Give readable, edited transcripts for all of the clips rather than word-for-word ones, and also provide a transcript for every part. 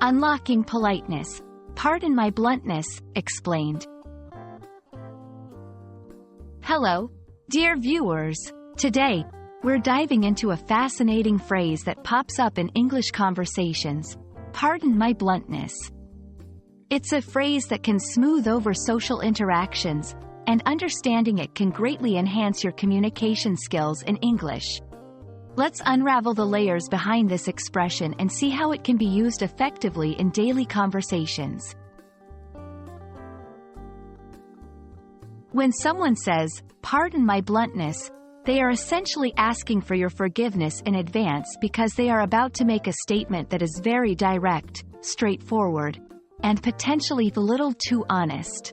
Unlocking politeness. Pardon my bluntness, explained. Hello, dear viewers. Today, we're diving into a fascinating phrase that pops up in English conversations. Pardon my bluntness. It's a phrase that can smooth over social interactions, and understanding it can greatly enhance your communication skills in English. Let's unravel the layers behind this expression and see how it can be used effectively in daily conversations. When someone says, "Pardon my bluntness," they are essentially asking for your forgiveness in advance because they are about to make a statement that is very direct, straightforward, and potentially a little too honest.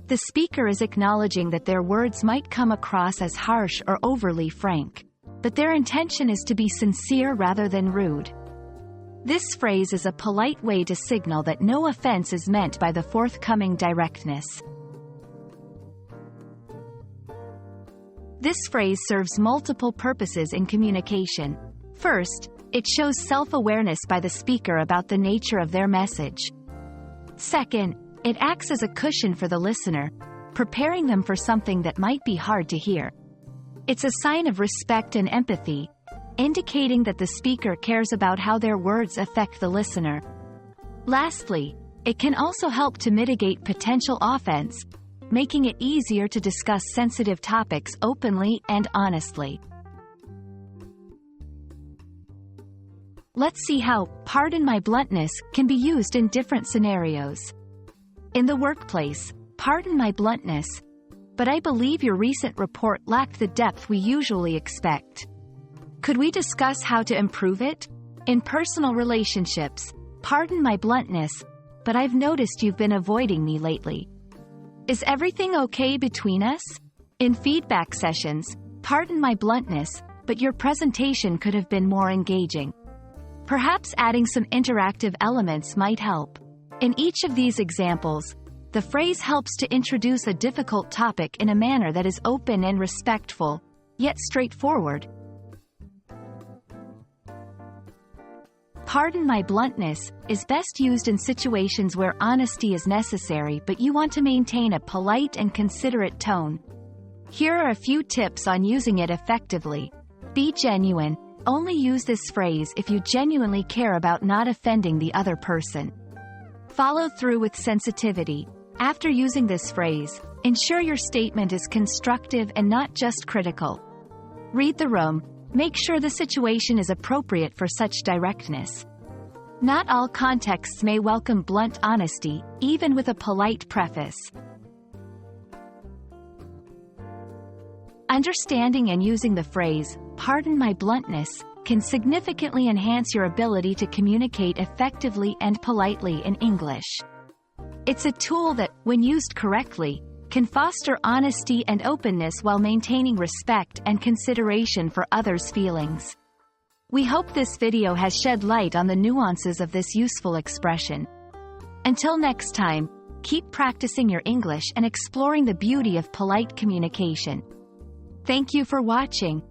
The speaker is acknowledging that their words might come across as harsh or overly frank, but their intention is to be sincere rather than rude. This phrase is a polite way to signal that no offense is meant by the forthcoming directness. This phrase serves multiple purposes in communication. First, it shows self-awareness by the speaker about the nature of their message. Second, it acts as a cushion for the listener, preparing them for something that might be hard to hear. It's a sign of respect and empathy, indicating that the speaker cares about how their words affect the listener. Lastly, it can also help to mitigate potential offense, making it easier to discuss sensitive topics openly and honestly. Let's see how "pardon my bluntness" can be used in different scenarios. In the workplace, "Pardon my bluntness, but I believe your recent report lacked the depth we usually expect. Could we discuss how to improve it?" In personal relationships, "Pardon my bluntness, but I've noticed you've been avoiding me lately. Is everything okay between us?" In feedback sessions, "Pardon my bluntness, but your presentation could have been more engaging. Perhaps adding some interactive elements might help." In each of these examples, the phrase helps to introduce a difficult topic in a manner that is open and respectful, yet straightforward. "Pardon my bluntness" is best used in situations where honesty is necessary but you want to maintain a polite and considerate tone. Here are a few tips on using it effectively. Be genuine. Only use this phrase if you genuinely care about not offending the other person. Follow through with sensitivity. After using this phrase, ensure your statement is constructive and not just critical. Read the room. Make sure the situation is appropriate for such directness. Not all contexts may welcome blunt honesty, even with a polite preface. Understanding and using the phrase, "Pardon my bluntness," can significantly enhance your ability to communicate effectively and politely in English. It's a tool that, when used correctly, can foster honesty and openness while maintaining respect and consideration for others' feelings. We hope this video has shed light on the nuances of this useful expression. Until next time, keep practicing your English and exploring the beauty of polite communication. Thank you for watching.